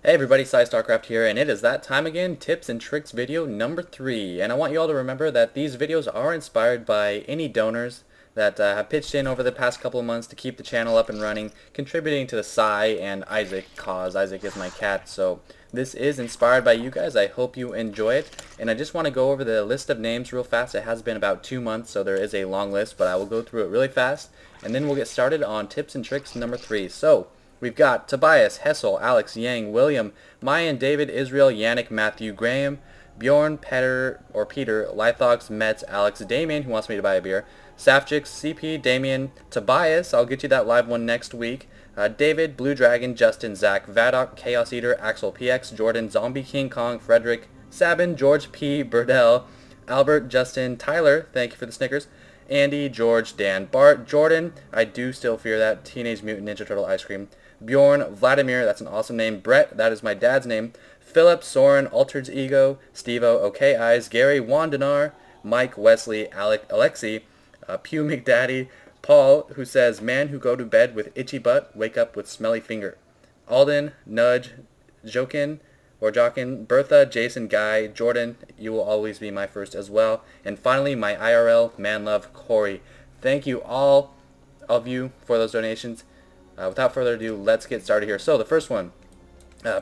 Hey everybody, Starcraft here, and it is that time again, tips and tricks video number 3. And I want you all to remember that these videos are inspired by any donors that have pitched in over the past couple of months to keep the channel up and running, contributing to the and Isaac cause. Isaac is my cat, so this is inspired by you guys. I hope you enjoy it. And I just want to go over the list of names real fast. It has been about 2 months, so there is a long list, but I will go through it really fast, and then we'll get started on tips and tricks number 3. So we've got Tobias, Hessel, Alex, Yang, William, Maayan, David, Israel, Yannick, Matthew, Graeme, Bjorn, Peter, Lythox, Metz, Alex, Damien, who wants me to buy a beer, Safjx, CP, Damien, Tobias, I'll get you that live one next week, David, BlueDragon, Justin, Zach, Vadok, ChaosEater, Axelpx, Jordan, ZombieKingKong, Frederik, Sabin, George P, Burdell, Albert, Justin, Tyler, thank you for the Snickers, Andy, George, Dan, Bart, Jordan, I do still fear that, Teenage Mutant Ninja Turtle Ice Cream, Bjorn, Vladimir, that's an awesome name, Brett, that is my dad's name, Philip, Soren, Altered Ego, Stevo, okayeyes, Gary, Wandanar, Mike, Wesley, Alexi, PewMcDaddy, Paul, who says, man who go to bed with itchy butt, wake up with smelly finger, Alden, Nudge, Jochen, Bertha, Jason, Guy, Jordan, you will always be my first as well. And finally, my IRL, man love, Corey. Thank you all of you for those donations. Without further ado, let's get started here. So the first one,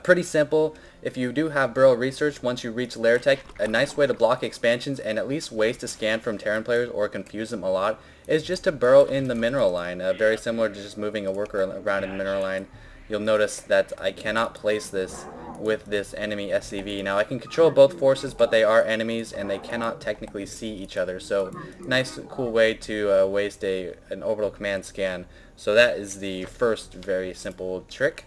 pretty simple. If you do have Burrow research, once you reach Lair Tech, a nice way to block expansions and at least ways to scan from Terran players or confuse them a lot is just to burrow in the mineral line. Very similar to just moving a worker around in the mineral line. You'll notice that I cannot place this with this enemy SCV. Now I can control both forces, but they are enemies and they cannot technically see each other. So nice cool way to waste an orbital command scan. So that is the first very simple trick.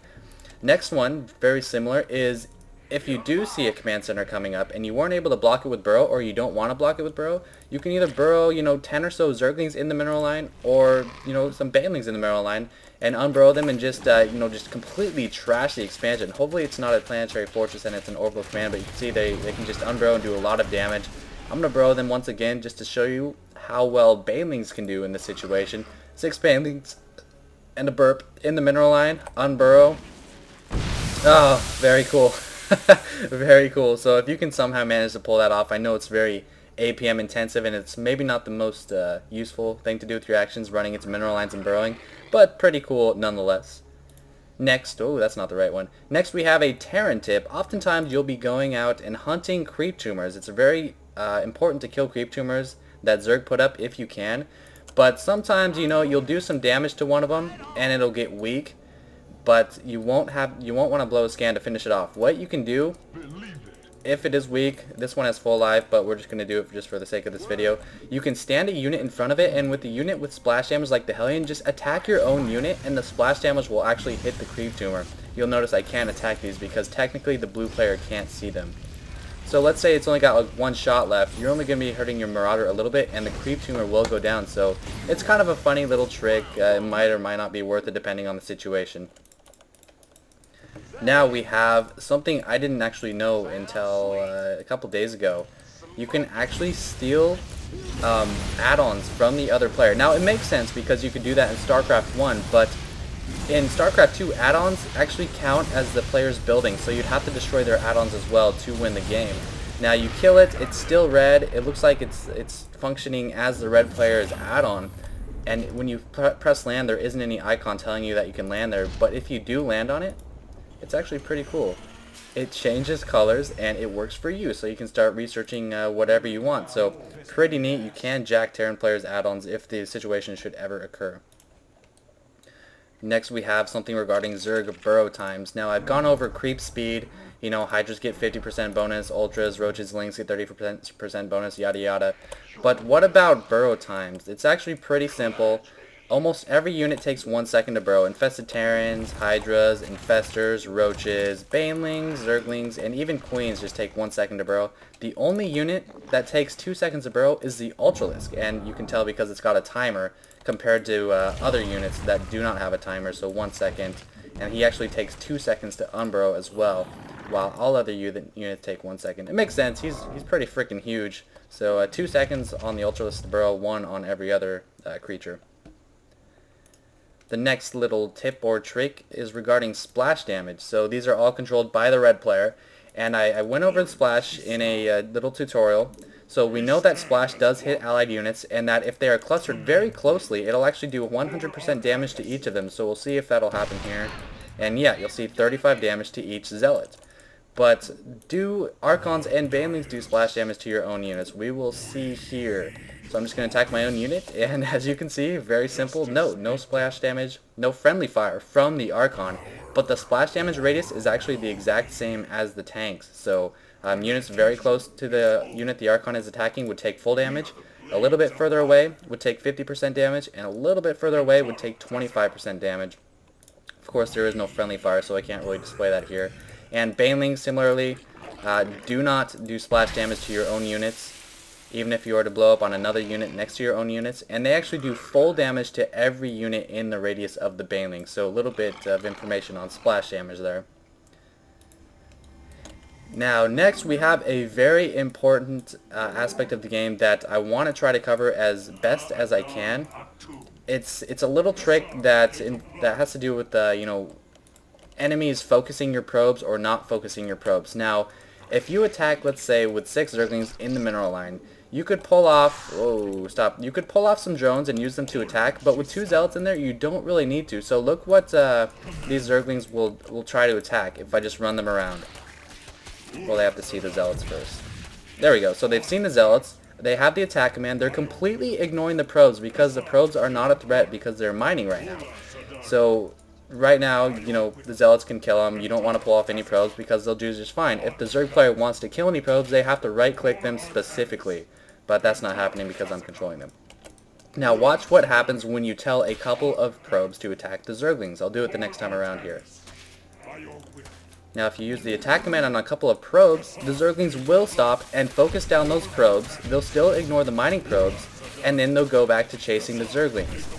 Next one, very similar, is if you do see a command center coming up and you weren't able to block it with burrow, or you don't want to block it with burrow, you can either burrow 10 or so zerglings in the mineral line, or some banelings in the mineral line, and unburrow them and just just completely trash the expansion. Hopefully it's not a planetary fortress and it's an orbital command, but you can see they can just unburrow and do a lot of damage. I'm going to burrow them once again just to show you how well banelings can do in this situation. 6 banelings and a burp in the mineral line, unburrow. Oh, very cool. Very cool. So if you can somehow manage to pull that off, I know it's very APM intensive and it's maybe not the most useful thing to do with your actions, running into mineral lines and burrowing, but pretty cool nonetheless. Next, oh, that's not the right one. Next we have a Terran tip. Oftentimes you'll be going out and hunting creep tumors. It's very important to kill creep tumors that Zerg put up if you can, but sometimes you'll do some damage to one of them and it'll get weak, but you won't want to blow a scan to finish it off. What you can do, if it is weak, this one has full life, but we're just going to do it just for the sake of this video. You can stand a unit in front of it, and with the unit with splash damage like the Hellion, just attack your own unit, and the splash damage will actually hit the creep tumor. You'll notice I can't attack these because technically the blue player can't see them. So let's say it's only got like 1 shot left. You're only going to be hurting your Marauder a little bit, and the creep tumor will go down. So it's kind of a funny little trick. It might or might not be worth it depending on the situation. Now we have something I didn't actually know until a couple days ago. You can actually steal add-ons from the other player. Now it makes sense because you could do that in Starcraft 1, but in Starcraft 2, add-ons actually count as the player's building, so you'd have to destroy their add-ons as well to win the game. Now you kill it, it's still red, it looks like it's functioning as the red player's add-on, and when you press land there isn't any icon telling you that you can land there, but if you do land on it, it's actually pretty cool. It changes colors and it works for you, so you can start researching whatever you want. So pretty neat. You can jack Terran players add-ons if the situation should ever occur. Next we have something regarding Zerg burrow times. Now I've gone over creep speed, Hydras get 50% bonus, Ultras, Roaches, Lynx get 30% bonus, yada yada. But what about burrow times? It's actually pretty simple. Almost every unit takes 1 second to burrow. Infested Terrans, Hydras, Infestors, Roaches, Banelings, Zerglings, and even Queens just take 1 second to burrow. The only unit that takes 2 seconds to burrow is the Ultralisk, and you can tell because it's got a timer compared to other units that do not have a timer, so 1 second. And he actually takes 2 seconds to unburrow as well, while all other units take 1 second. It makes sense. He's pretty freaking huge. So 2 seconds on the Ultralisk to burrow, 1 on every other creature. the next little tip or trick is regarding splash damage. So these are all controlled by the red player, and I went over the splash in a little tutorial. So we know that splash does hit allied units, and that if they are clustered very closely, it'll actually do 100% damage to each of them. So we'll see if that'll happen here. And yeah, you'll see 35 damage to each zealot. But do Archons and Banelings do splash damage to your own units? We will see here. So I'm just going to attack my own unit, and as you can see, very simple. No splash damage, no friendly fire from the Archon, but the splash damage radius is actually the exact same as the tanks. So units very close to the unit the Archon is attacking would take full damage. A little bit further away would take 50% damage, and a little bit further away would take 25% damage. Of course, there is no friendly fire, so I can't really display that here. And Banelings, similarly, do not do splash damage to your own units, even if you are to blow up on another unit next to your own units. And they actually do full damage to every unit in the radius of the Baneling. So a little bit of information on splash damage there. Now, next we have a very important aspect of the game that I want to try to cover as best as I can. It's a little trick that has to do with you know, enemies focusing your probes or not focusing your probes. Now, if you attack, let's say, with 6 Zerglings in the mineral line, you could pull off, you could pull off some drones and use them to attack, but with 2 zealots in there, you don't really need to. So look what these Zerglings will try to attack if I just run them around. Well, they have to see the zealots first. There we go. So they've seen the zealots. They have the attack command. They're completely ignoring the probes because the probes are not a threat because they're mining right now. So right now, you know, the zealots can kill them. You don't want to pull off any probes because they'll do just fine. If the Zerg player wants to kill any probes, they have to right-click them specifically. But that's not happening because I'm controlling them. Now watch what happens when you tell a couple of probes to attack the Zerglings. I'll do it the next time around here. Now if you use the attack command on a couple of probes, the Zerglings will stop and focus down those probes. They'll still ignore the mining probes, and then they'll go back to chasing the Zerglings.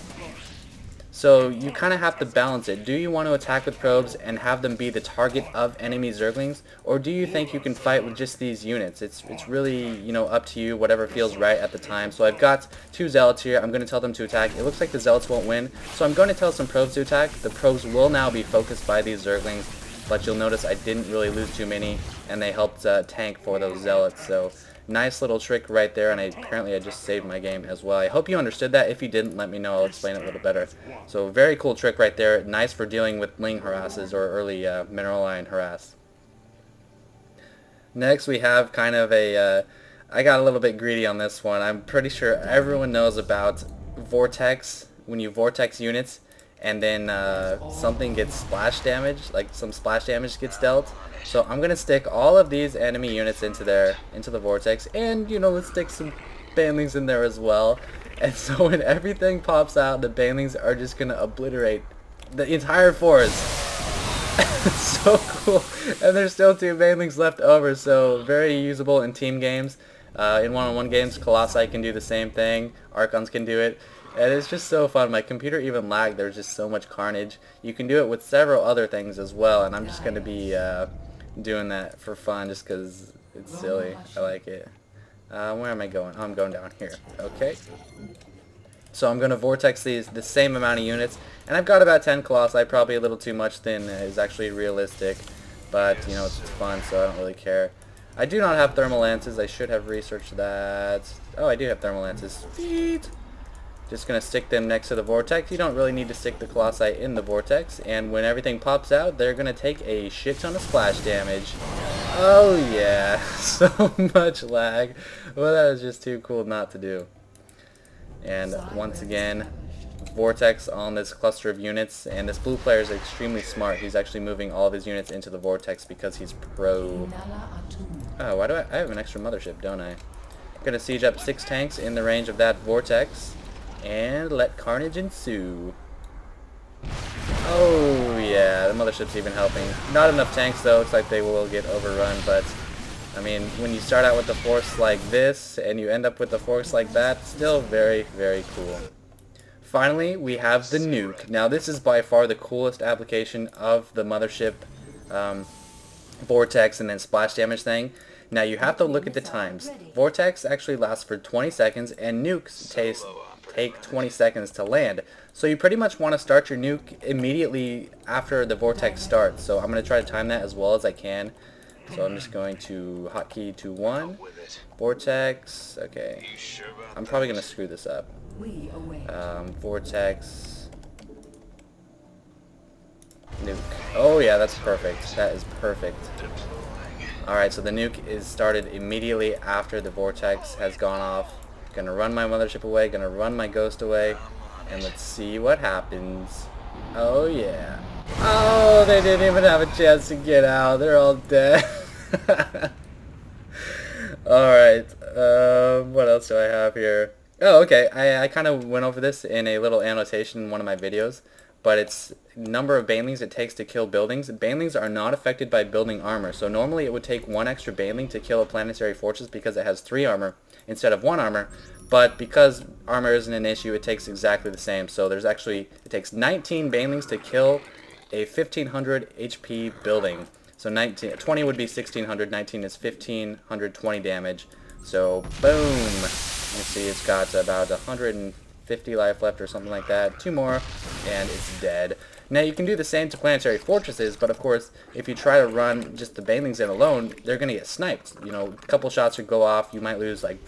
So you kind of have to balance it. Do you want to attack with probes and have them be the target of enemy Zerglings, or do you think you can fight with just these units? It's really, you know, up to you, whatever feels right at the time. So I've got 2 zealots here. I'm going to tell them to attack. It looks like the zealots won't win, so I'm going to tell some probes to attack. The probes will now be focused by these Zerglings, but you'll notice I didn't really lose too many, and they helped tank for those zealots. So nice little trick right there, and apparently I just saved my game as well. I hope you understood that. If you didn't, let me know. I'll explain it a little better. So very cool trick right there. Nice for dealing with Ling harasses or early mineral line harass. Next we have kind of a, I got a little bit greedy on this one. I'm pretty sure everyone knows about Vortex, when you Vortex units and then something gets splash damage, like some splash damage gets dealt. So I'm gonna stick all of these enemy units into the vortex, and you know, let's stick some Banelings in there as well. And so when everything pops out, the Banelings are just gonna obliterate the entire forest. So cool. And there's still 2 Banelings left over, so very usable in team games. In one-on-one games, Colossi can do the same thing. Archons can do it. And it's just so fun. My computer even lagged. There's just so much carnage. You can do it with several other things as well, and I'm just going to be doing that for fun just because it's silly. I like it. Where am I going? Oh, I'm going down here. Okay. So I'm going to vortex the same amount of units, and I've got about 10 Colossi, probably a little too much than is actually realistic, but you know, it's fun, so I don't really care. I do not have thermal lances. I should have researched that. Oh, I do have thermal lances. Sweet. Just going to stick them next to the vortex. You don't really need to stick the Colossi in the vortex. And when everything pops out, they're going to take a shit ton of splash damage. Oh yeah, so much lag. Well, that is just too cool not to do. And once again, vortex on this cluster of units. And this blue player is extremely smart. He's actually moving all of his units into the vortex because he's pro. Oh, why do I have an extra mothership, don't I? I'm going to siege up 6 tanks in the range of that vortex. And let carnage ensue. Oh yeah, the mothership's even helping. Not enough tanks though, looks like they will get overrun, but I mean, when you start out with a force like this and you end up with a force like that, still very, very cool. Finally, we have the nuke. Now this is by far the coolest application of the mothership vortex and then splash damage thing. Now you have to look at the times. Vortex actually lasts for 20 seconds and nukes take 20 seconds to land. So you pretty much want to start your nuke immediately after the vortex starts. So I'm going to try to time that as well as I can. So I'm just going to hotkey to 1, vortex, okay. I'm probably going to screw this up. Vortex, nuke. Oh yeah, that's perfect. That is perfect. Alright, so the nuke is started immediately after the vortex has gone off. Gonna run my mothership away, gonna run my ghost away, and let's see what happens. Oh yeah. Oh, they didn't even have a chance to get out. They're all dead. Alright, what else do I have here? Oh, okay, I kind of went over this in a little annotation in one of my videos, but it's number of banelings it takes to kill buildings. Banelings are not affected by building armor, so normally it would take 1 extra baneling to kill a planetary fortress because it has 3 armor instead of 1 armor, but because armor isn't an issue, it takes exactly the same. So there's actually, it takes 19 banelings to kill a 1500 HP building. So 20 would be 1600, 19 is 1520 damage. So boom! You see it's got about 150 life left or something like that. 2 more, and it's dead. Now you can do the same to planetary fortresses, but of course, if you try to run just the banelings in alone, they're going to get sniped. You know, a couple shots would go off, you might lose like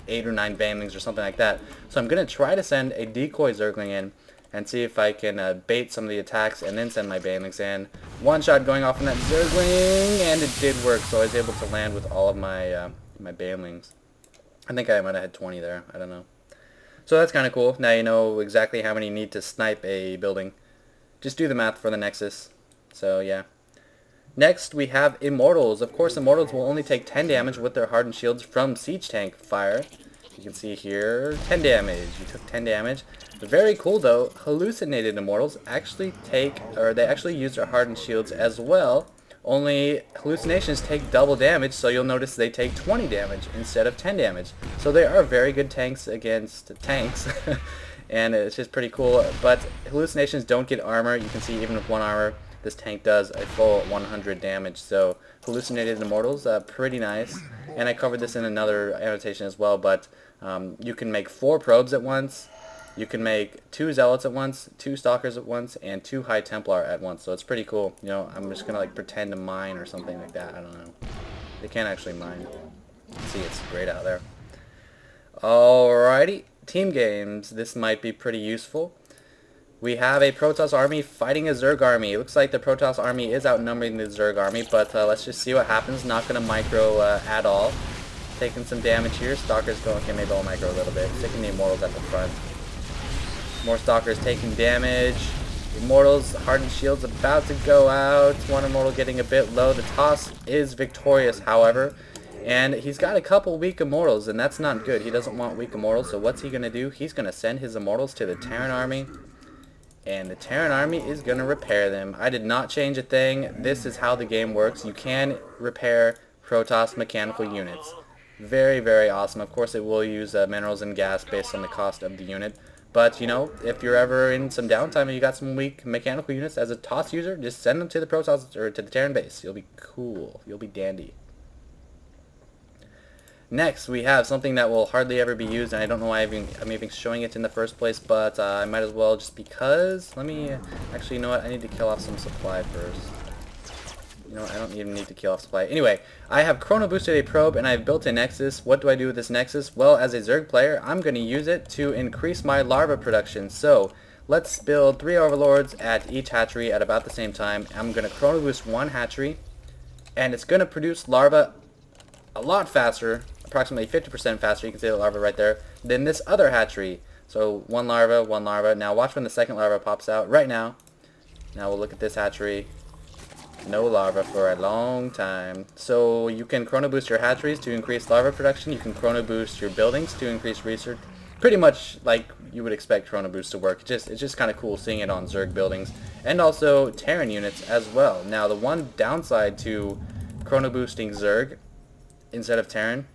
8 or 9 banelings or something like that. So I'm going to try to send a decoy zergling in and see if I can bait some of the attacks and then send my banelings in. 1 shot going off on that zergling, and it did work, so I was able to land with all of my my banelings. I think I might have had 20 there, I don't know. So that's kind of cool. Now you know exactly how many you need to snipe a building. Just do the math for the Nexus. So yeah. Next we have Immortals. Of course Immortals will only take 10 damage with their hardened shields from siege tank fire. You can see here 10 damage. You took 10 damage. Very cool though, hallucinated Immortals actually take, or they actually use their hardened shields as well. Only hallucinations take double damage, so you'll notice they take 20 damage instead of 10 damage. So they are very good tanks against tanks. And it's just pretty cool, but hallucinations don't get armor. You can see even with 1 armor, this tank does a full 100 damage. So hallucinated Immortals, pretty nice. And I covered this in another annotation as well, but you can make 4 probes at once. You can make 2 zealots at once, 2 stalkers at once, and 2 high templar at once. So it's pretty cool. You know, I'm just gonna like pretend to mine or something like that. I don't know. They can't actually mine. See, it's great out there. Alrighty. Team games, this might be pretty useful. We have a Protoss army fighting a Zerg army. It looks like the Protoss army is outnumbering the Zerg army, but let's just see what happens. Not going to micro at all. Taking some damage here. Stalkers going, okay, maybe I'll micro a little bit. Sticking the Immortals at the front. More Stalkers taking damage. Immortals, hardened shields about to go out. 1 Immortal getting a bit low. The toss is victorious, however. And he's got a couple weak Immortals, and that's not good. He doesn't want weak Immortals, so what's he going to do? He's going to send his Immortals to the Terran army, and the Terran army is going to repair them. I did not change a thing. This is how the game works. You can repair Protoss mechanical units. Very, very awesome. Of course, it will use minerals and gas based on the cost of the unit. But, you know, if you're ever in some downtime and you got some weak mechanical units as a TOS user, just send them to the Protoss or to the Terran base. You'll be cool. You'll be dandy. Next, we have something that will hardly ever be used, and I don't know why I'm even showing it in the first place, but I might as well just because. Let me, actually, you know what, I need to kill off some supply first. You know, I don't even need to kill off supply. Anyway, I have Chrono Boosted a probe, and I've built a Nexus. What do I do with this Nexus? Well, as a Zerg player, I'm going to use it to increase my larva production. So, let's build 3 Overlords at each hatchery at about the same time. I'm going to Chrono Boost 1 hatchery, and it's going to produce larva a lot faster, approximately 50% faster, you can see the larva right there, than this other hatchery. So 1 larva, 1 larva. Now watch when the second larva pops out right now. Now we'll look at this hatchery. No larva for a long time. So you can Chrono Boost your hatcheries to increase larva production. You can Chrono Boost your buildings to increase research. Pretty much like you would expect Chrono Boost to work. It's just kind of cool seeing it on Zerg buildings. And also Terran units as well. Now the one downside to Chrono Boosting Zerg instead of Terran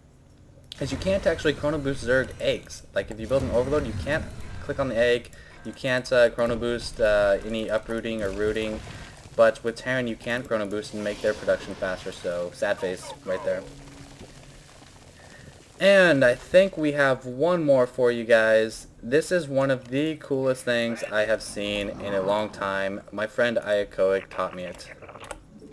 is you can't actually Chrono Boost Zerg eggs. Like if you build an Overlord, you can't click on the egg. You can't Chrono Boost any uprooting or rooting. But with Terran, you can Chrono Boost and make their production faster. So sad face right there. And I think we have one more for you guys. This is one of the coolest things I have seen in a long time. My friend Iacoic taught me it.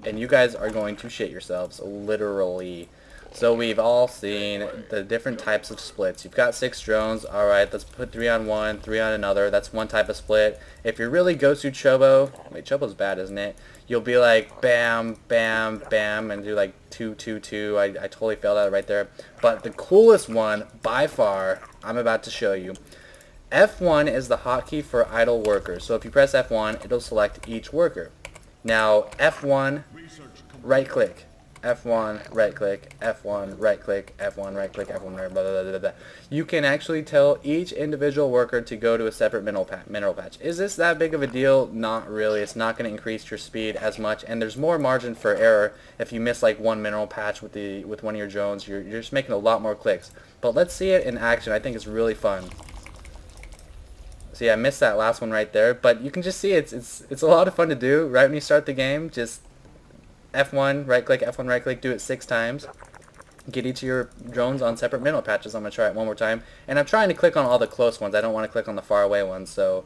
And you guys are going to shit yourselves, literally. So we've all seen the different types of splits. You've got 6 drones. Alright, let's put 3 on one, 3 on another. That's one type of split. If you're really Gosu Chobo, wait, Chobo's bad, isn't it? You'll be like bam, bam, bam, and do like 2, 2, 2. I totally failed at it right there. But the coolest one, by far, I'm about to show you. F1 is the hotkey for idle workers. So if you press F1, it'll select each worker. Now, F1, right click. F1, right click, F1, right click, F1, right click, F1, right, blah, blah, blah, blah, blah. You can actually tell each individual worker to go to a separate mineral patch. Is this that big of a deal? Not really. It's not going to increase your speed as much, and there's more margin for error if you miss like one mineral patch with one of your drones. You're just making a lot more clicks. But let's see it in action. I think it's really fun. See, I missed that last one right there, but you can just see it's a lot of fun to do right when you start the game. Just F1, right click, F1, right click, do it 6 times. Get each of your drones on separate mineral patches. I'm going to try it one more time. And I'm trying to click on all the close ones. I don't want to click on the far away ones. So,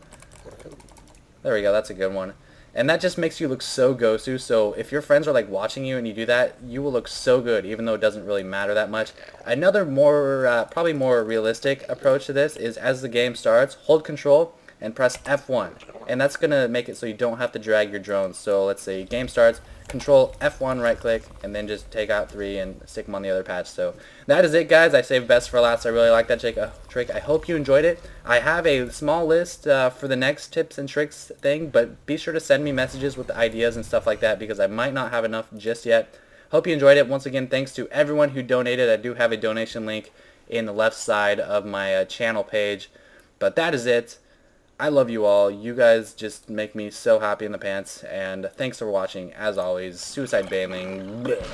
there we go. That's a good one. And that just makes you look so Gosu. So, if your friends are like watching you and you do that, you will look so good, even though it doesn't really matter that much. Another more, probably more realistic approach to this is as the game starts, hold control and press F1. And that's going to make it so you don't have to drag your drones. So, let's say game starts. Control F1 right click and then just take out 3 and stick them on the other patch. So that is it, guys. I saved best for last. I really like that trick. I hope you enjoyed it. I have a small list for the next tips and tricks thing, but be sure to send me messages with the ideas and stuff like that because I might not have enough just yet. Hope you enjoyed it. Once again, thanks to everyone who donated. I do have a donation link in the left side of my channel page. But that is it. I love you all. You guys just make me so happy in the pants. And thanks for watching. As always, suicide bailing. Bleh.